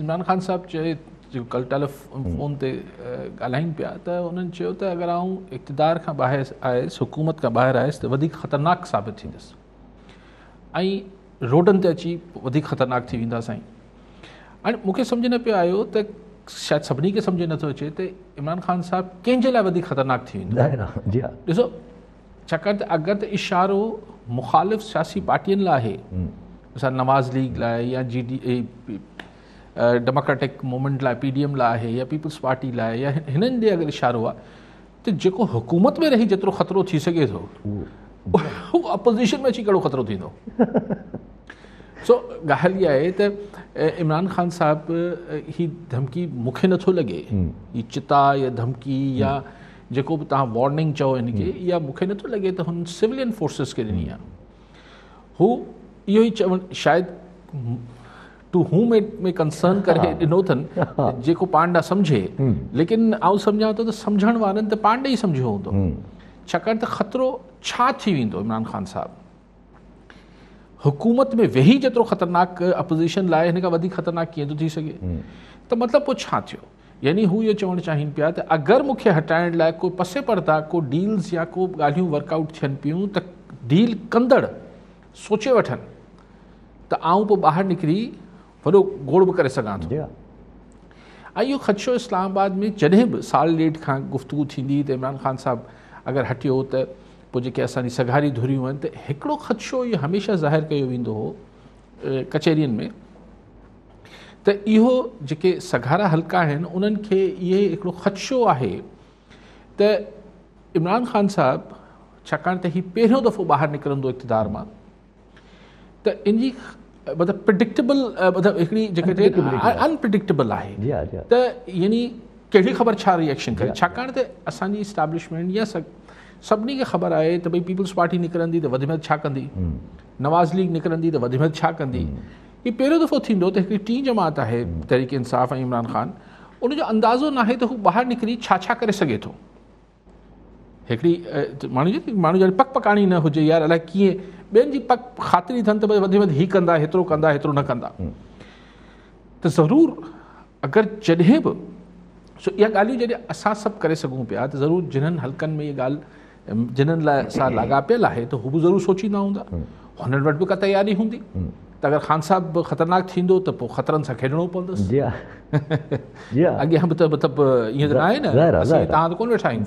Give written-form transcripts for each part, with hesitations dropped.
इमरान ख़ान साहब चए जो कल टेलीफोन ते ॻाल्हाइनि पिया त उन्हनि चयो त अगरि आऊं इक़्तिदार खां ॿाहिरि आयुसि, हुकूमत खां ॿाहिरि आयुसि त वधीक ख़तरनाक साबित थींदुसि ऐं रोडनि ते अची वधीक ख़तरनाक थी वेंदा साईं। हाणे मूंखे सम्झ न पियो आयो त शायदि सभिनी खे सम्झ नथो अचे त इमरान ख़ान साहब कंहिंजे लाइ वधीक ख़तरनाक थी वेंदो। ॾिसो, छाकाणि त अगरि त इशारो मुख़ालिफ़ सियासी पार्टियुनि लाइ आहे, मिसाल नवाज़ लीग लाइ या डेमोक्रेटिक मूवमेंट लाइ PDM लाइ आहे या पीपल्स पार्टी लाइ या हिननि ॾे अगरि इशारो आहे त जेको हुकूमत में रही जेतिरो ख़तरो थी सघे थो उहो अपोज़िशन में अची कहिड़ो ख़तरो थींदो। सो ॻाल्हि इहा आहे त इमरान ख़ान साहब ही धमकी मूंखे नथो लॻे, ही चिता या धमकी या जेको बि तव्हां वॉर्निंग चओ हिनखे, इहा मूंखे नथो लॻे त हुन सिविलियन फोर्सिस खे ॾिनी आहे। हू इहो ई चवनि शायदि टू हूम में कंसर्न करे ॾिनो अथनि जेको पाण ॾा सम्झे, लेकिन आउं सम्झां थो त सम्झण वारनि त पाण ॾे ई सम्झियो हूंदो, छाकाणि त ख़तरो छा थी वेंदो। इमरान ख़ान साहब हुकूमत में वेही जेतिरो ख़तरनाक अपोज़िशन लाइ हिन खां वधीक ख़तरनाक कीअं थो थी सघे? त मतिलबु पोइ छा थियो? यानी हू इहो चवणु चाहिनि पिया त अगरि मूंखे हटाइण लाइ को पसे पर्दा को डील्स या को ॻाल्हियूं वर्कआउट थियनि पियूं त डील कंदड़ सोचे वठनि त आऊं पोइ ॿाहिरि निकिरी वॾो गोड़ बि करे सघां थो। ऐं इहो ख़दशो इस्लामाबाद में जॾहिं बि साल ॾेढ खां गुफ़्तगू थींदी त इमरान ख़ान साहब अगरि हटियो त पोइ जेके असांजी सघारी धुरियूं आहिनि त हिकिड़ो ख़दशो इहो हमेशह ज़ाहिर कयो वेंदो हो कचहरियुनि में त इहो जेके सघारा हल्का आहिनि उन्हनि खे इहे हिकिड़ो ख़दशो आहे त इमरान ख़ान साहब छाकाणि त हीउ पहिरियों दफ़ो ॿाहिरि निकिरंदो इक़्तिदार मां त इनजी मतिलबु प्रिडिक्टेबल मतिलबु हिकिड़ी जेके अनप्रिडिक्टेबल आहे त यानी कहिड़ी ख़बर छा रिएक्शन करे, छाकाणि त असांजी इस्टेब्लिशमेंट या सभिनी खे ख़बर आहे त भई पीपल्स पार्टी निकिरंदी त वधि में वधि छा कंदी, नवाज़ लीग निकिरंदी त वधि में वधि छा कंदी। हीउ पहिरियों दफ़ो थींदो त हिकिड़ी टीं जमात आहे तहरीक इंसाफ़ ऐं इमरान ख़ान, उनजो अंदाज़ो न आहे त हू ॿाहिरि निकिरी छा छा करे सघे थो। हिकिड़ी माण्हू जॾहिं पक पकाणी न हुजे यार अलाए कीअं ॿियनि जी पक ख़ातिरी अथनि त भई वधि में वधि हीअ कंदा हेतिरो कंदा हेतिरो न कंदा, त ज़रूरु अगरि जॾहिं बि सो इहा ॻाल्हियूं जॾहिं असां सभु करे सघूं पिया त ज़रूरु जिन्हनि हल्कनि में इहा ॻाल्हि जिन्हनि लाइ सां लाॻापियल आहे त हू बि ज़रूरु सोचींदा हूंदा, हुननि वटि बि का तयारी हूंदी त अगरि ख़ान साहब ख़तरनाक थींदो त पोइ ख़तरनि सां खेॾणो पवंदुसि। अॻियां बि त मतिलबु ईअं त न आहे न, असीं तव्हां त कोन वेठा आहियूं।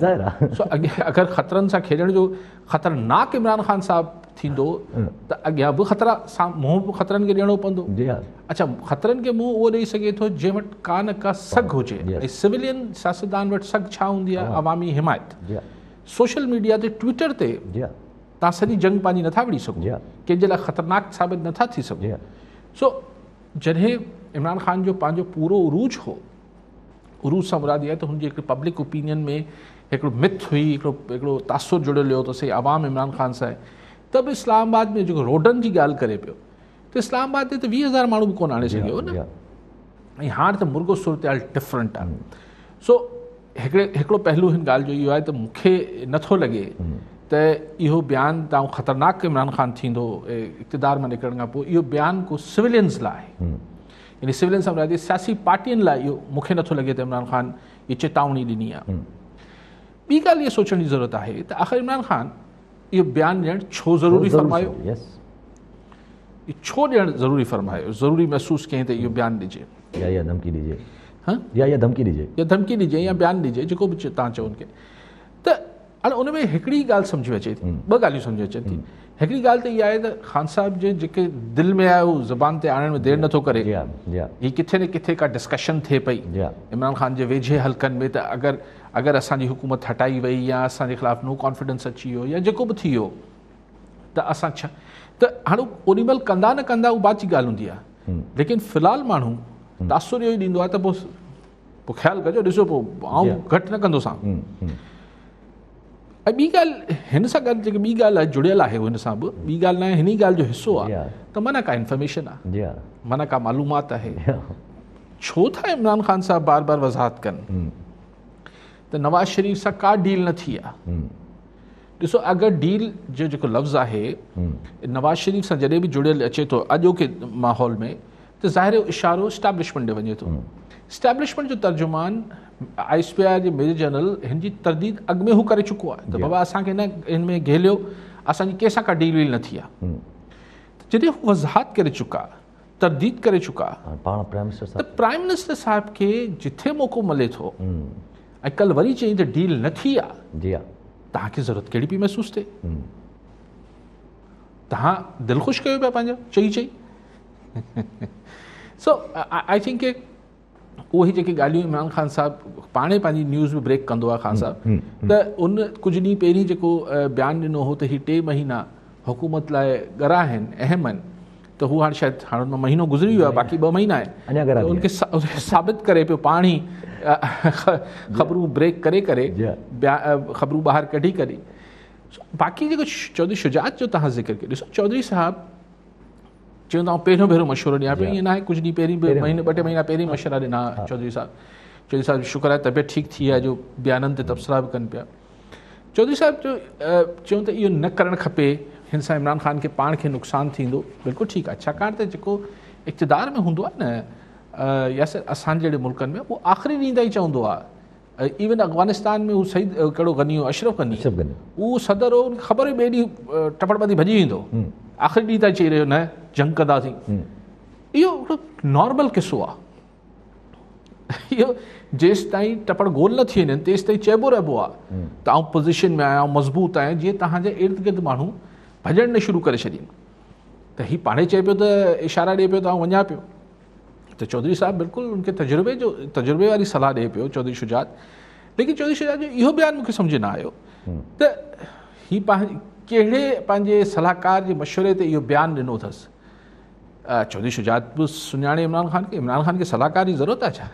सो अगरि ख़तरनि सां खेॾण जो ख़तरनाक इमरान ख़ान साहब थींदो त अॻियां बि ख़तरा सां मुंहुं बि ख़तरनि खे ॾियणो पवंदो। अच्छा, ख़तरनि खे मुंहुं उहो ॾेई सघे थो जंहिं वटि का न का सघ हुजे, ऐं सिविलियन सियासतदान वटि सघ छा हूंदी आहे? अवामी हिमायत। सोशल मीडिया ते ट्विटर ते तव्हां सॼी जंग पंहिंजी नथा विड़ी सघो, कंहिंजे लाइ ख़तरनाक साबित नथा थी सघो। सो जॾहिं इमरान ख़ान जो पंहिंजो पूरो उरूज हो, उरूज सां मुराद इहा आहे त हुनजी हिकिड़ी पब्लिक ओपिनियन में हिकिड़ो मिथ हुई, हिकिड़ो तासुर जुड़ियल हुयो त सही आवाम इमरान ख़ान सां आहे। त बि इस्लामाबाद में जेको रोडनि जी ॻाल्हि करे पियो त इस्लामाबाद ते त 20,000 माण्हू बि कोन आणे सघियो न, ऐं हाणे त मुर्गो सूरत डिफरेंट आहे। सो हिकिड़ो पहलू हिन ॻाल्हि जो इहो आहे त मूंखे नथो लॻे त इहो बयानु तव्हां ख़तरनाक इमरान ख़ान थींदो इक़्तिदार मां निकिरण खां पोइ, इहो बयानु को सिविलियन्स लाइ आहे, यानी सिविलियन सां मुराद सियासी पार्टियुनि लाइ इहो मूंखे नथो लॻे त इमरान ख़ान इहा चेतावनी ॾिनी आहे। ॿी ॻाल्हि इहा सोचण जी ज़रूरत आहे त आख़िर इमरान ख़ान इहो बयानु ॾियणु छो ज़रूरी फरमायो, छो ॾियणु ज़रूरी फरमायो, ज़रूरी महसूसु कयईं त इहो बयानु ॾिजे या धमकी ॾिजे, या धमकी ॾिजे या बयानु ॾिजे, जेको बि तव्हां चओ उनखे। त हाणे उन में हिकिड़ी ॻाल्हि सम्झ में अचे थी, ॿ ॻाल्हियूं सम्झ में अचनि थी। हिकिड़ी ॻाल्हि त इहा आहे त ख़ान साहब जे जेके दिलि में आहे उहो ज़बान ते आणण में देरि नथो करे, हीअ किथे न किथे का डिस्कशन थिए पई इमरान ख़ान जे वेझे हल्कनि में त अगरि असांजी हुकूमत हटाई वई या असांजे ख़िलाफ़ु नो कॉन्फिडेंस अची वियो या जेको बि थी वियो त असां छा, त हाणे ओॾीमहिल कंदा न कंदा उहा बात जी ॻाल्हि हूंदी आहे, लेकिन फ़िलहालु माण्हू तासुर इहो ई ॾींदो आहे त पोइ ख़्यालु कजो, ॾिसो पोइ आऊं घटि न कंदोसां। ऐं ॿी ॻाल्हि हिन सां गॾु जेकी ॿी ॻाल्हि आहे जुड़ियल आहे हिन सां बि, ॿी ॻाल्हि न आहे, हिन ॻाल्हि जो हिसो आहे त माना का इंफॉर्मेशन आहे, माना का मालूमात आहे। छो था इमरान ख़ान साहब बार बार वज़ाहत कनि त नवाज़ शरीफ़ सां का डील न थी आहे। ॾिसो, अगरि डील जो जेको लफ़्ज़ आहे नवाज़ शरीफ़ सां जॾहिं बि जुड़ियल अचे थो अॼोके माहौल में, त त ज़ाहिर इशारो इस्टेब्लिशमेंट ॾे वञे थो। इस्टेब्लिशमेंट जो तर्जुमान ISPR जे मेजर जनरल हिन जी तरदीद अॻु में हू करे चुको आहे त बाबा असांखे हिन में घेलियो, असांजी कंहिंसां का डील वील न थी आहे। जॾहिं हू वज़ाहत करे चुका, तरदीद करे चुका, त प्राइम मिनिस्टर साहिब खे जिथे मौक़ो मिले थो ऐं कल्ह वरी चई त डील न थी आहे, तव्हांखे ज़रूरत कहिड़ी पई महसूसु थिए? तव्हां दिलि ख़ुशि कयो पिया पंहिंजा चई सो आई थिंक के उहे जेके ॻाल्हियूं इमरान ख़ान साहिबु पाणे पंहिंजी न्यूज़ में ब्रेक कंदो आहे ख़ान साहिबु, त उन कुझु ॾींहं पहिरीं जेको बयानु ॾिनो हो त हीअ 3 महीना हुकूमत लाइ ॻरा आहिनि, अहम आहिनि, त हू हाणे शायदि हाणे हुन महीनो गुज़री वियो आहे, बाक़ी 2 महीना आहिनि, उनखे साबित करे पियो पाण ई ख़बरूं ब्रेक करे ख़बरूं ॿाहिरि कढी करे। बाक़ी जेको चौधरी शुजात जो तव्हां ज़िक्र कयो, ॾिसो चौधरी साहिबु चवंदा आहियूं पहिरियों भेरो मशवरो ॾियां पियो, ईअं न आहे कुझु ॾींहं पहिरीं 2-3 महीना पहिरीं मशवरा ॾिना चौधरी साहिबु शुक्र आहे तबियत ठीकु थी आहे जो बयाननि ते तबसरा बि कनि पिया। चौधरी साहिबु जो चयूं त इहो न करणु खपे, हिन सां इमरान ख़ान खे पाण खे नुक़सानु थींदो, बिल्कुलु ठीकु आहे, छाकाणि त जेको इक़्तिदार में हूंदो आहे न या असांजे जहिड़े मुल्कनि में उहो आख़िरी ॾींहुं ताईं चवंदो आहे। इवन अफ़गानिस्तान में हू सही कहिड़ो गनी हो, अशरफ गनी, उहो सदर हो, ख़बर हुई ॿिए ॾींहुं टपड़बंदी भॼी वेंदो, आख़िरी ॾींहुं ताईं चई रहियो न जंग कंदासीं। इहो हिकिड़ो नॉर्मल किसो आहे, इहो जेसि ताईं टपड़ गोल न थी वञनि तेसि ताईं चइबो रहिबो आहे त आउं पोज़ीशन में आहियां, मज़बूत आहियां, जीअं तव्हांजे इर्द गिर्द माण्हू भॼण न शुरू करे छॾीनि त हीउ पाणे चए पियो त इशारा ॾिए पियो त आउं वञा पियो। त चौधरी साहिबु बिल्कुलु उनखे तजुर्बे वारी सलाह ॾिए पियो चौधरी शुजात, लेकिन चौधरी शुजात जो इहो बयानु मूंखे सम्झ न आयो त हीउ कहिड़े पंहिंजे सलाहकार जे मशवरे ते इहो बयानु ॾिनो अथसि। चौधरी शुजात बि सुञाणे इमरान ख़ान खे सलाहकार जी ज़रूरत आहे छा?